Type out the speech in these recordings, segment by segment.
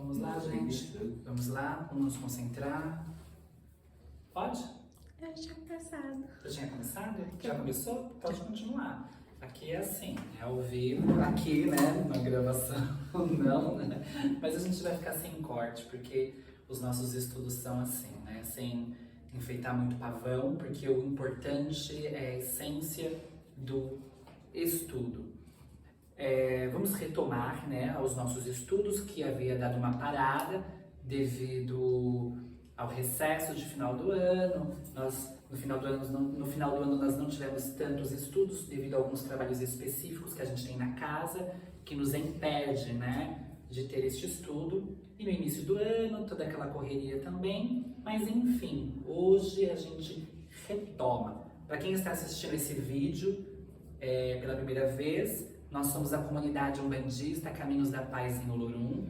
Vamos lá, gente. Vamos lá, vamos nos concentrar. Pode? Eu tinha começado. Já tinha começado? Já começou? Pode continuar. Aqui é assim, é ao vivo, aqui, né, na gravação, não, né? Mas a gente vai ficar sem corte, porque os nossos estudos são assim, né? Sem enfeitar muito pavão, porque o importante é a essência do estudo. Vamos retomar, né, os nossos estudos, que havia dado uma parada devido ao recesso de final do ano. No final do ano nós não tivemos tantos estudos devido a alguns trabalhos específicos que a gente tem na casa, que nos impede, né, de ter este estudo. E no início do ano, toda aquela correria também. Mas enfim, hoje a gente retoma. Para quem está assistindo esse vídeo pela primeira vez, nós somos a comunidade umbandista Caminhos da Paz em Olorum.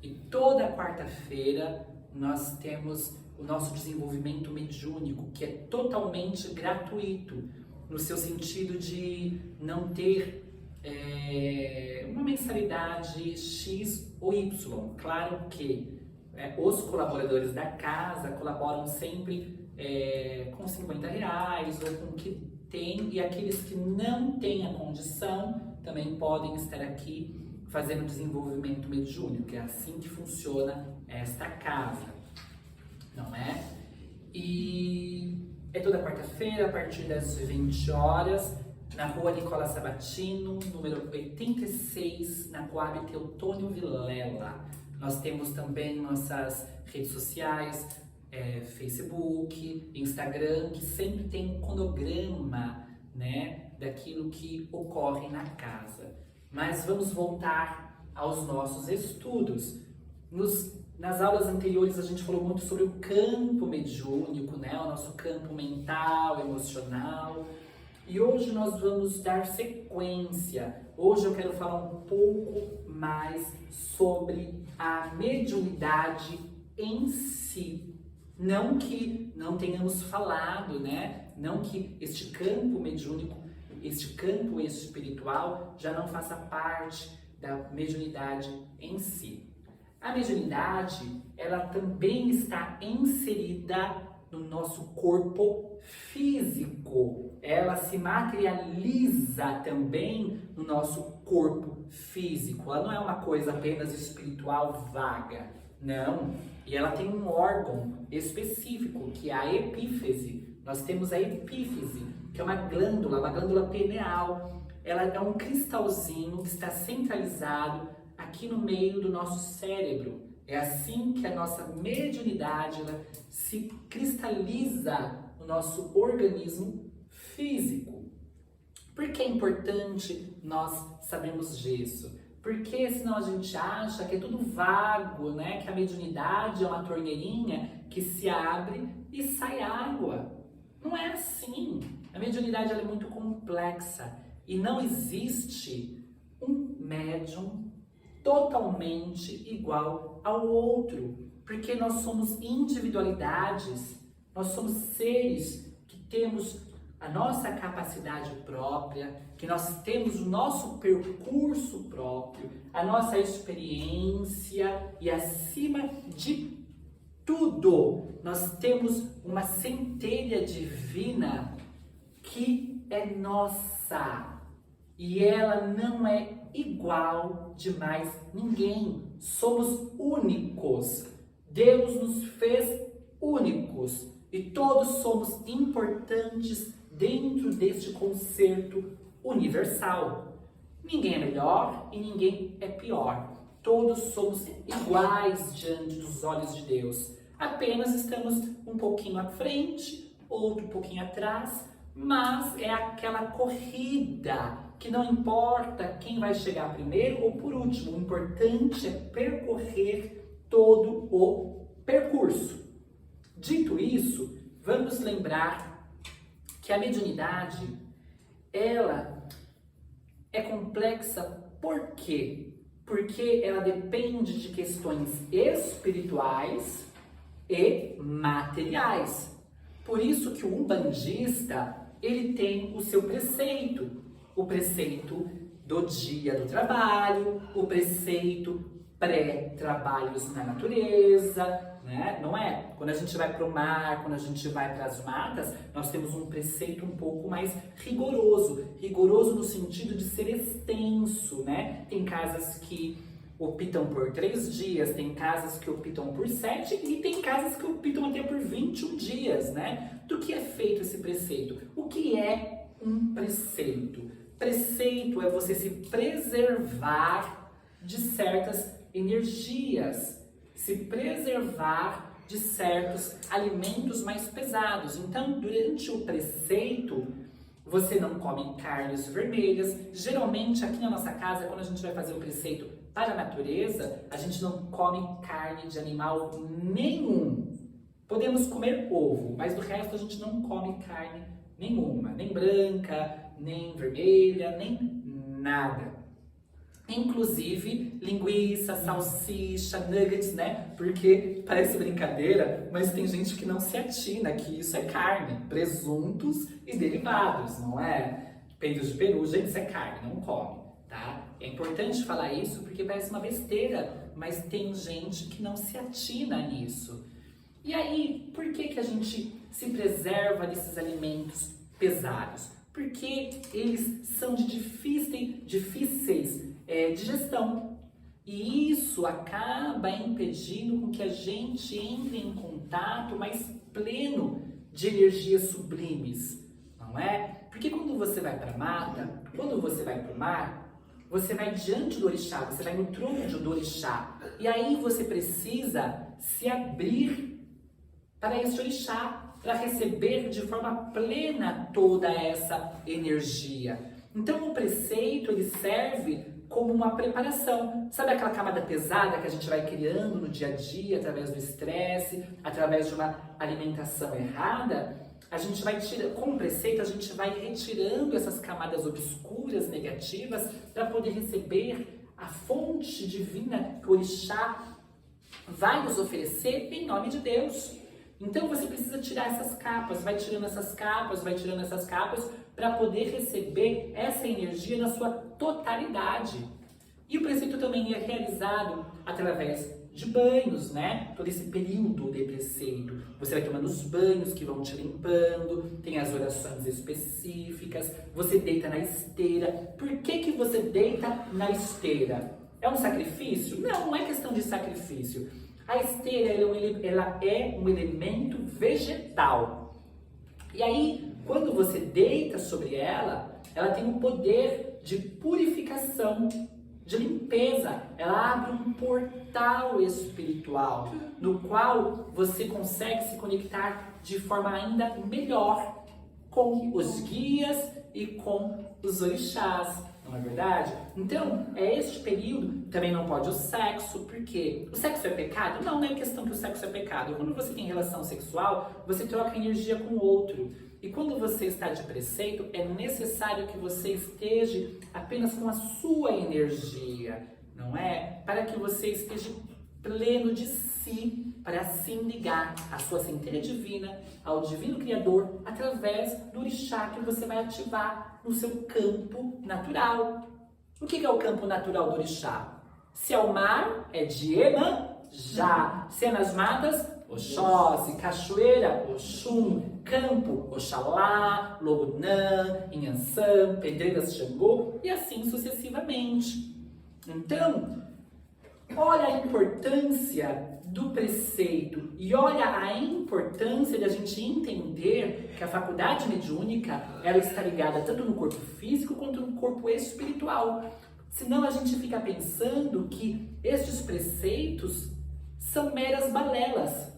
E toda quarta-feira nós temos o nosso desenvolvimento mediúnico, que é totalmente gratuito, no seu sentido de não ter uma mensalidade X ou Y. Claro que os colaboradores da casa colaboram sempre com R$50 ou com o que tem, e aqueles que não têm a condição também podem estar aqui fazendo desenvolvimento mediúnico, que é assim que funciona esta casa, não é? E é toda quarta-feira, a partir das 20 horas, na rua Nicola Sabatino, número 86, na Coab Teutônio Vilela. Nós temos também nossas redes sociais, Facebook, Instagram, que sempre tem um cronograma, né, daquilo que ocorre na casa. Mas vamos voltar aos nossos estudos. Nas aulas anteriores a gente falou muito sobre o campo mediúnico, né, o nosso campo mental, emocional. E hoje nós vamos dar sequência. Hoje eu quero falar um pouco mais sobre a mediunidade em si. Não que não tenhamos falado, né? Não que este campo mediúnico, este campo espiritual já não faça parte da mediunidade em si. A mediunidade, ela também está inserida no nosso corpo físico. Ela se materializa também no nosso corpo físico. Ela não é uma coisa apenas espiritual vaga, não. E ela tem um órgão específico, que é a epífise. Nós temos a epífise, que é uma glândula pineal. Ela é um cristalzinho que está centralizado aqui no meio do nosso cérebro. É assim que a nossa mediunidade se cristaliza no nosso organismo físico. Por que é importante nós sabermos disso? Porque senão a gente acha que é tudo vago, né? Que a mediunidade é uma torneirinha que se abre e sai água. Não é assim. A mediunidade ela é muito complexa e não existe um médium totalmente igual ao outro, porque nós somos individualidades, nós somos seres que temos a nossa capacidade própria, que nós temos o nosso percurso próprio, a nossa experiência e, acima de tudo, nós temos uma centelha divina que é nossa e ela não é igual de mais ninguém. Somos únicos. Deus nos fez únicos e todos somos importantes dentro deste concerto universal. Ninguém é melhor e ninguém é pior. Todos somos iguais diante dos olhos de Deus. Apenas estamos um pouquinho à frente, outro um pouquinho atrás, mas é aquela corrida que não importa quem vai chegar primeiro ou por último. O importante é percorrer todo o percurso. Dito isso, vamos lembrar que a mediunidade, ela é complexa por quê? Porque ela depende de questões espirituais e materiais. Por isso que o umbandista, ele tem o seu preceito. O preceito do dia do trabalho, o preceito pré-trabalhos na natureza, né? Não é? Quando a gente vai para o mar, quando a gente vai para as matas, nós temos um preceito um pouco mais rigoroso. Rigoroso no sentido de ser extenso, né? Tem casas que optam por 3 dias, tem casas que optam por 7 e tem casas que optam até por 21 dias, né? Do que é feito esse preceito? O que é um preceito? Preceito é você se preservar de certas energias, se preservar de certos alimentos mais pesados. Então, durante o preceito, você não come carnes vermelhas. Geralmente, aqui na nossa casa, quando a gente vai fazer o preceito para a natureza, a gente não come carne de animal nenhum. Podemos comer ovo, mas do resto a gente não come carne nenhuma, nem branca, nem vermelha, nem nada. Inclusive linguiça, salsicha, nuggets, né? Porque parece brincadeira, mas tem gente que não se atina que isso é carne. Presuntos e derivados, não é? Peitos de peru, gente, isso é carne, não come, tá? É importante falar isso porque parece uma besteira, mas tem gente que não se atina nisso. E aí, por que a gente se preserva desses alimentos pesados? Porque eles são de difíceis digestão. E isso acaba impedindo com que a gente entre em contato mais pleno de energias sublimes, não é? Porque quando você vai para a mata, quando você vai para o mar, você vai diante do orixá, você vai no trono do orixá. E aí você precisa se abrir para esse orixá, para receber de forma plena toda essa energia. Então o preceito ele serve como uma preparação. Sabe aquela camada pesada que a gente vai criando no dia a dia, através do estresse, através de uma alimentação errada? A gente vai com o preceito, a gente vai retirando essas camadas obscuras, negativas, para poder receber a fonte divina que o orixá vai nos oferecer em nome de Deus. Então você precisa tirar essas capas, vai tirando essas capas, para poder receber essa energia na sua totalidade. E o preceito também é realizado através de banhos, né? Todo esse período de preceito. Você vai tomando os banhos que vão te limpando, tem as orações específicas, você deita na esteira. Por que você deita na esteira? É um sacrifício? Não, não é questão de sacrifício. A esteira ela é um elemento vegetal. E aí, quando você deita sobre ela, ela tem um poder de purificação, de limpeza. Ela abre um portal espiritual, no qual você consegue se conectar de forma ainda melhor com os guias e com os orixás. Não é verdade? Então, é este período, também não pode o sexo, porque o sexo é pecado? Não, não é questão que o sexo é pecado. Quando você tem relação sexual, você troca energia com o outro. E quando você está de preceito, é necessário que você esteja apenas com a sua energia, não é? Para que você esteja pleno de si, para assim ligar a sua centelha divina ao divino criador através do orixá que você vai ativar no seu campo natural. O que é o campo natural do orixá? Se é o mar, é de Iemanjá. Se é nas matas, Oxóssi. Cachoeira, Oxum. Campo, Oxalá, Logunã, Inhansã, Pedreiras, Xangô e assim sucessivamente. Então, olha a importância do preceito e olha a importância de a gente entender que a faculdade mediúnica ela está ligada tanto no corpo físico quanto no corpo espiritual. Senão a gente fica pensando que estes preceitos são meras balelas.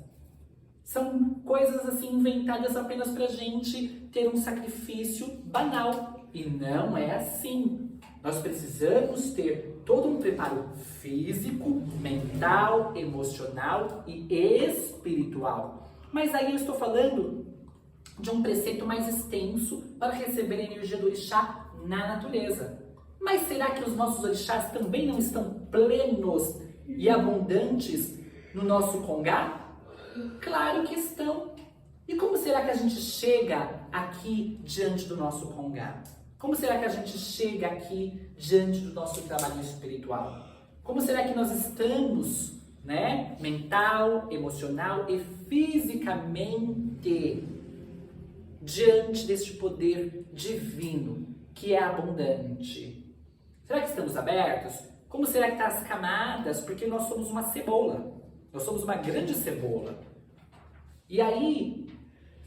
São coisas assim inventadas apenas para a gente ter um sacrifício banal. E não é assim. Nós precisamos ter todo um preparo físico, mental, emocional e espiritual. Mas aí eu estou falando de um preceito mais extenso para receber a energia do orixá na natureza. Mas será que os nossos orixás também não estão plenos e abundantes no nosso congá? Claro que estão. E como será que a gente chega aqui diante do nosso congá? Como será que a gente chega aqui diante do nosso trabalho espiritual? Como será que nós estamos, né? Mental, emocional e fisicamente diante deste poder divino que é abundante? Será que estamos abertos? Como será que estão as camadas? Porque nós somos uma cebola. Nós somos uma grande cebola. E aí,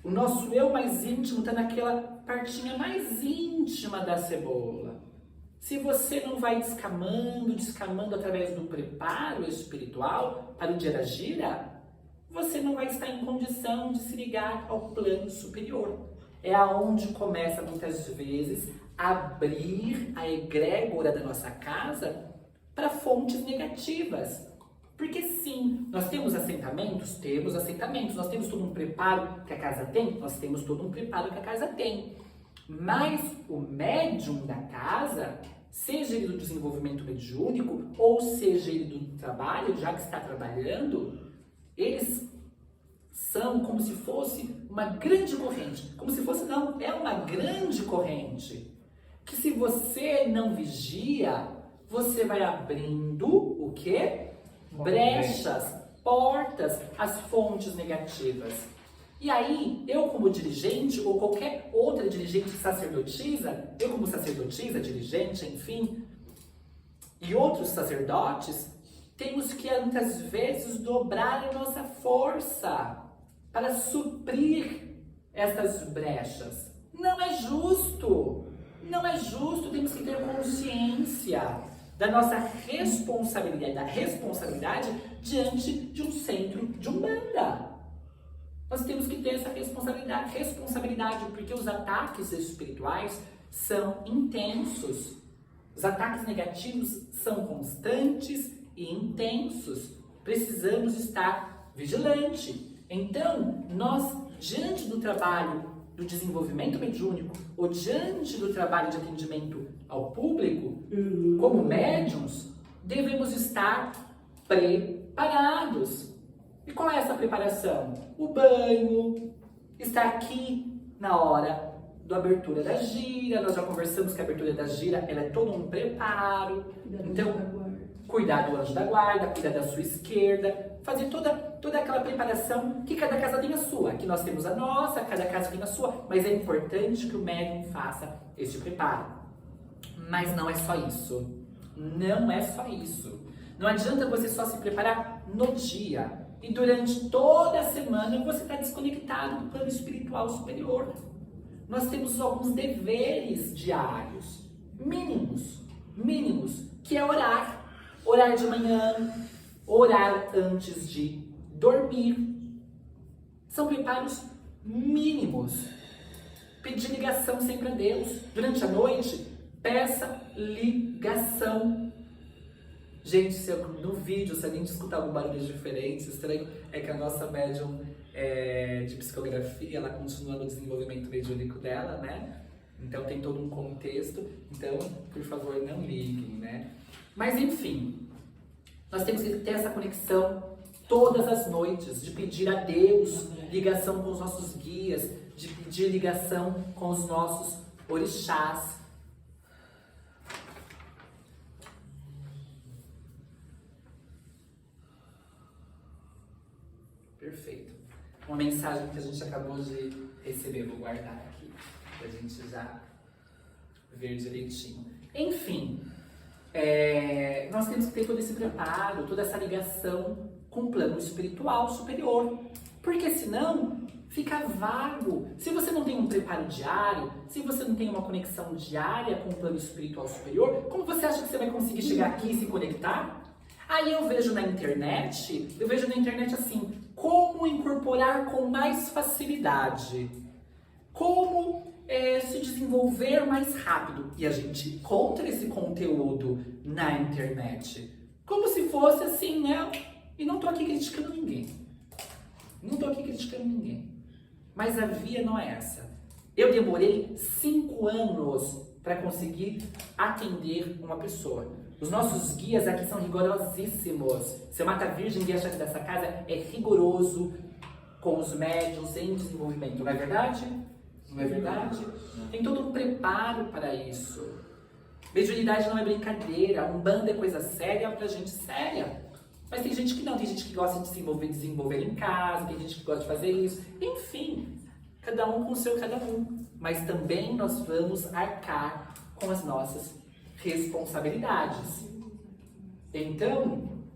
o nosso eu mais íntimo está naquela partinha mais íntima da cebola. Se você não vai descamando através do preparo espiritual para o gira-gira, você não vai estar em condição de se ligar ao plano superior. É aonde começa muitas vezes a abrir a egrégora da nossa casa para fontes negativas. Porque sim, nós temos assentamentos, nós temos todo um preparo que a casa tem, nós temos todo um preparo que a casa tem. Mas o médium da casa, seja ele do desenvolvimento mediúnico, ou seja ele do trabalho, já que está trabalhando, eles são como se fosse uma grande corrente. Como se fosse, não, é uma grande corrente. Que se você não vigia, você vai abrindo o quê? Brechas, portas, as fontes negativas. E aí, eu como dirigente, ou qualquer outra dirigente sacerdotisa, eu como sacerdotisa, dirigente, enfim, e outros sacerdotes, temos que muitas vezes dobrar a nossa força para suprir essas brechas. Não é justo, temos que ter consciência da nossa responsabilidade diante de um centro de Umbanda. Nós temos que ter essa responsabilidade, porque os ataques espirituais são intensos. Os ataques negativos são constantes e intensos. Precisamos estar vigilantes. Então, nós, diante do trabalho do desenvolvimento mediúnico, ou diante do trabalho de atendimento ao público, como médiums, devemos estar preparados. E qual é essa preparação? O banho, estar aqui na hora da abertura da gira. Nós já conversamos que a abertura da gira ela é todo um preparo. Então, cuidar do anjo da guarda, cuidar da sua esquerda, fazer toda aquela preparação que cada casa tem a sua. Aqui nós temos a nossa, cada casa tem a sua, mas é importante que o médium faça esse preparo. Mas não é só isso. Não é só isso. Não adianta você só se preparar no dia. E durante toda a semana você está desconectado do plano espiritual superior. Nós temos alguns deveres diários, mínimos, que é orar. Orar de manhã, orar antes de dormir. São preparos mínimos. Pedir ligação sempre a Deus. Durante a noite, peça ligação. Gente, no vídeo, se a gente escutar algum barulho diferente, estranho, é que a nossa médium de psicografia, ela continua no desenvolvimento mediúnico dela, né? Então tem todo um contexto. Então, por favor, não liguem, né? Mas enfim, nós temos que ter essa conexão todas as noites, de pedir a Deus ligação com os nossos guias, de pedir ligação com os nossos orixás. Perfeito. Uma mensagem que a gente acabou de receber, vou guardar aqui, pra gente já ver direitinho. Enfim, nós temos que ter todo esse preparo, toda essa ligação com o plano espiritual superior. Porque senão fica vago. Se você não tem um preparo diário, se você não tem uma conexão diária com o plano espiritual superior, como você acha que você vai conseguir chegar aqui e se conectar? Aí eu vejo na internet assim, como incorporar com mais facilidade, como se desenvolver mais rápido. E a gente encontra esse conteúdo na internet, como se fosse assim, né? E não tô aqui criticando ninguém. Mas a via não é essa. Eu demorei 5 anos para conseguir atender uma pessoa. Os nossos guias aqui são rigorosíssimos. Seu Mata Virgem, guia-chefe dessa casa, é rigoroso com os médiuns em desenvolvimento. Não é verdade? Não é verdade? Tem todo um preparo para isso. Mediunidade não é brincadeira, Umbanda é coisa séria pra gente séria. Mas tem gente que não, tem gente que gosta de se desenvolver em casa, tem gente que gosta de fazer isso. Enfim, cada um com o seu cada um. Mas também nós vamos arcar com as nossas responsabilidades. Então,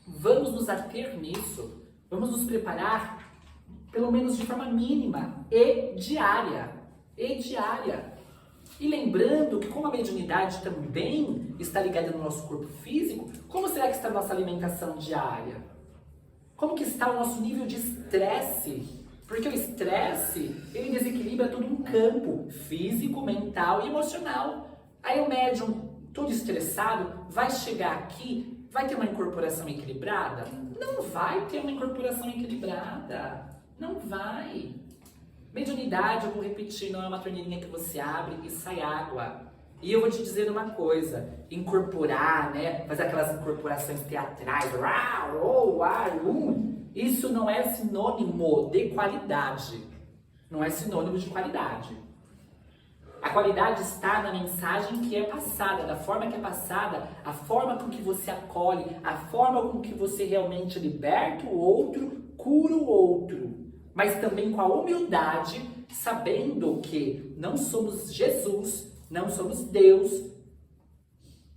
vamos nos ater nisso, vamos nos preparar, pelo menos de forma mínima e diária. E lembrando que como a mediunidade também está ligada no nosso corpo físico, como será que está a nossa alimentação diária? Como que está o nosso nível de estresse? Porque o estresse, ele desequilibra todo um campo físico, mental e emocional. Aí o médium, todo estressado, vai chegar aqui, vai ter uma incorporação equilibrada? Não vai ter uma incorporação equilibrada. Não vai. Mediunidade, eu vou repetir, não é uma torneirinha que você abre e sai água. E eu vou te dizer uma coisa, incorporar, né, fazer aquelas incorporações teatrais, isso não é sinônimo de qualidade. Não é sinônimo de qualidade. A qualidade está na mensagem que é passada, da forma que é passada, a forma com que você acolhe, a forma com que você realmente liberta o outro, cura o outro. Mas também com a humildade, sabendo que não somos Jesus, não somos Deus,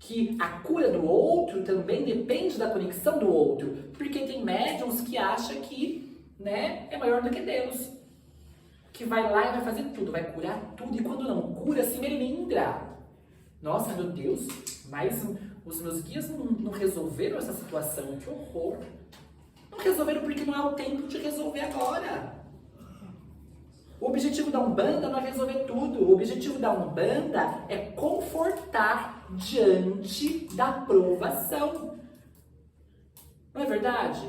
que a cura do outro também depende da conexão do outro, porque tem médiums que acham que, né, é maior do que Deus, que vai lá e vai fazer tudo, vai curar tudo, e quando não cura, se melindra. Nossa, meu Deus, mas os meus guias não resolveram essa situação, que horror. Não resolveram porque não é o tempo de resolver agora. O objetivo da Umbanda não é resolver tudo. O objetivo da Umbanda é confortar diante da provação. Não é verdade?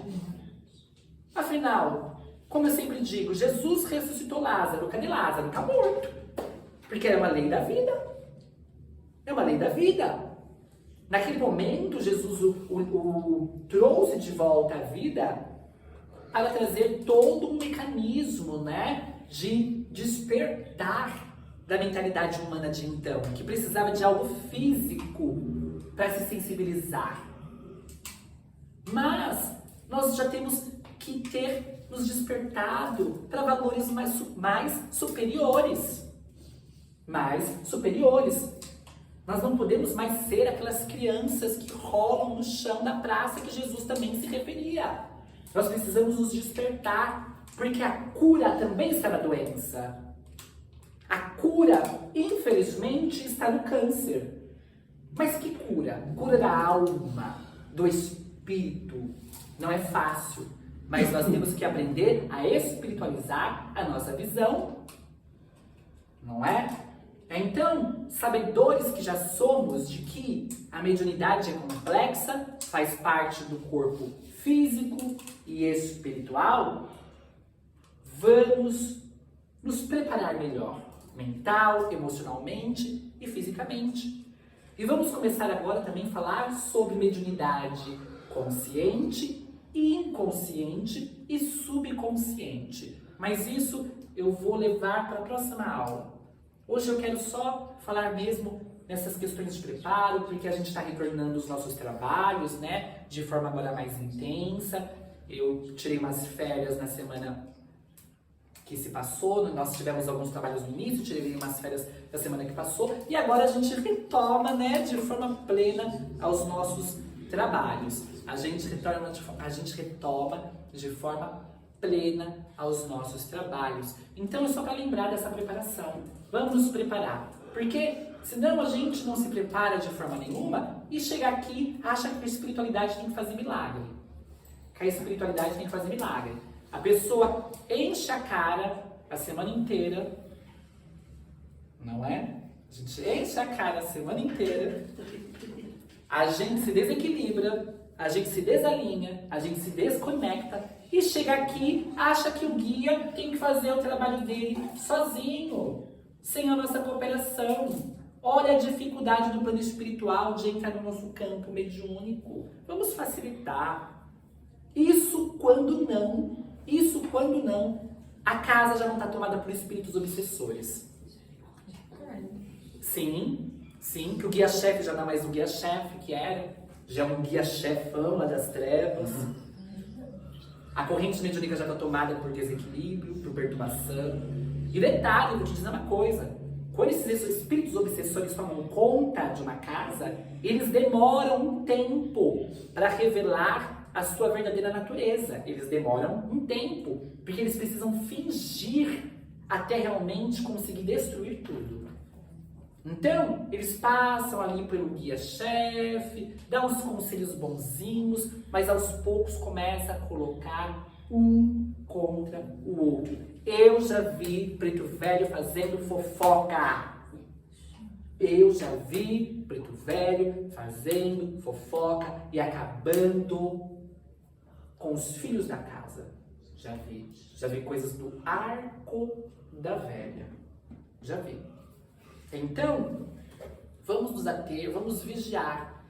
Afinal, como eu sempre digo, Jesus ressuscitou Lázaro. Cadê Lázaro? Está morto. Porque é uma lei da vida. É uma lei da vida. Naquele momento, Jesus o trouxe de volta à vida para trazer todo um mecanismo, né, de despertar da mentalidade humana de então, que precisava de algo físico para se sensibilizar. Mas nós já temos que ter nos despertado para valores mais superiores. Mais superiores. Nós não podemos mais ser aquelas crianças que rolam no chão da praça que Jesus também se referia. Nós precisamos nos despertar, porque a cura também está na doença. A cura, infelizmente, está no câncer. Mas que cura? Cura da alma, do espírito. Não é fácil, mas nós temos que aprender a espiritualizar a nossa visão. Não é? Então, sabedores que já somos de que a mediunidade é complexa, faz parte do corpo físico e espiritual, vamos nos preparar melhor, mental, emocionalmente e fisicamente. E vamos começar agora também a falar sobre mediunidade consciente, inconsciente e subconsciente. Mas isso eu vou levar para a próxima aula. Hoje eu quero só falar mesmo nessas questões de preparo, porque a gente está retornando os nossos trabalhos, né, de forma agora mais intensa. Eu tirei umas férias na semana que se passou, nós tivemos alguns trabalhos no início, tirei umas férias da semana que passou, e agora a gente retoma, né, de forma plena aos nossos trabalhos. A gente retoma de forma plena aos nossos trabalhos. Então é só para lembrar dessa preparação. Vamos nos preparar, porque senão a gente não se prepara de forma nenhuma e chega aqui acha que a espiritualidade tem que fazer milagre. Que a espiritualidade tem que fazer milagre. A pessoa enche a cara a semana inteira, não é? A gente enche a cara a semana inteira, a gente se desequilibra, a gente se desalinha, a gente se desconecta e chega aqui, acha que o guia tem que fazer o trabalho dele sozinho, sem a nossa cooperação. Olha a dificuldade do plano espiritual de entrar no nosso campo mediúnico. Vamos facilitar. Isso quando não, a casa já não está tomada por espíritos obsessores. Sim, Sim, que o guia-chefe já não é mais o guia-chefe que era, já é um guia-chefão lá das trevas. A corrente mediúnica já está tomada por desequilíbrio, por perturbação. E detalhe, vou te dizer uma coisa, quando esses espíritos obsessores tomam conta de uma casa, eles demoram um tempo para revelar a sua verdadeira natureza. Eles demoram um tempo, porque eles precisam fingir até realmente conseguir destruir tudo. Então, eles passam ali pelo guia-chefe, dão uns conselhos bonzinhos, mas aos poucos começa a colocar um contra o outro. Eu já vi preto velho fazendo fofoca. Eu já vi preto velho fazendo fofoca e acabando com os filhos da casa. Já vi. Já vi coisas do arco da velha. Já vi. Então, vamos nos ater, vamos vigiar.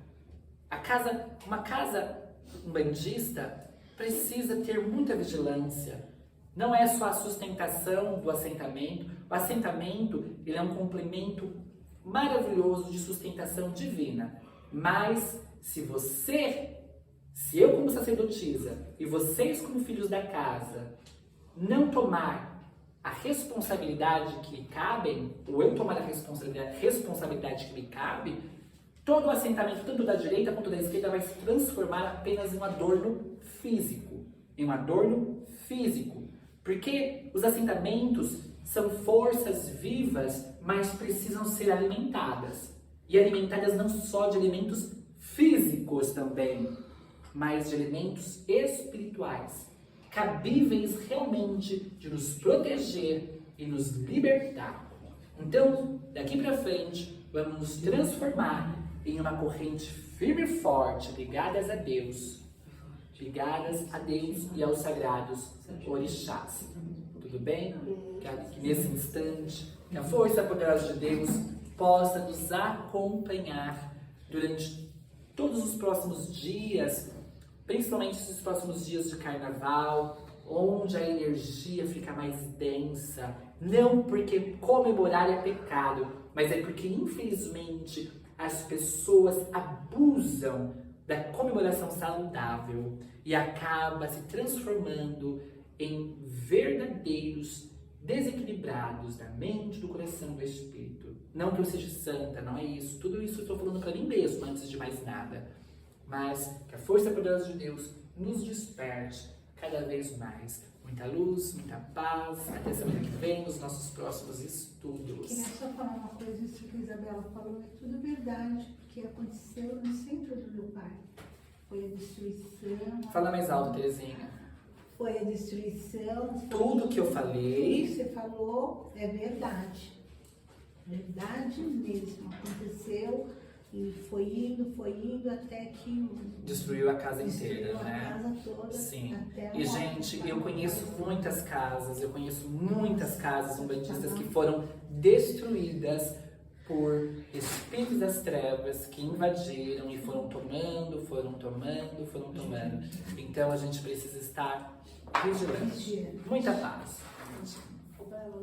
Uma casa umbandista precisa ter muita vigilância. Não é só a sustentação do assentamento. O assentamento, ele é um complemento maravilhoso de sustentação divina. Mas se eu como sacerdotisa e vocês como filhos da casa não tomar a responsabilidade que lhe cabem, ou eu tomar a responsabilidade que me cabe, todo o assentamento, tanto da direita quanto da esquerda, vai se transformar apenas em um adorno físico. Em um adorno físico. Porque os assentamentos são forças vivas, mas precisam ser alimentadas. E alimentadas não só de elementos físicos também, mas de elementos espirituais, cabíveis realmente de nos proteger e nos libertar. Então, daqui para frente, vamos nos transformar em uma corrente firme e forte, ligadas a Deus e aos sagrados orixás. Tudo bem? Que nesse instante, que a força poderosa de Deus possa nos acompanhar durante todos os próximos dias, principalmente esses próximos dias de carnaval, onde a energia fica mais densa. Não porque comemorar é pecado, mas é porque, infelizmente, as pessoas abusam da comemoração saudável e acaba se transformando em verdadeiros desequilibrados da mente, do coração, do espírito. Não que eu seja santa, não é isso. Tudo isso eu estou falando para mim mesmo, antes de mais nada. Mas que a força poderosa de Deus nos desperte cada vez mais. Muita luz, muita paz. Até semana que vem, nos nossos próximos estudos. Queria só falar uma coisa, isso que a Isabela falou é tudo verdade, porque aconteceu no centro do meu pai. Foi a destruição. Fala mais alto, Terezinha. Foi a destruição. Tudo que eu falei. Tudo que você falou é verdade. Verdade mesmo. Aconteceu e foi indo até que destruiu a casa inteira, né? A casa toda. Sim. Até E, gente, eu conheço muitas casas umbandistas que foram destruídas por espíritos das trevas que invadiram e foram tomando. Então a gente precisa estar vigilante. Muita paz.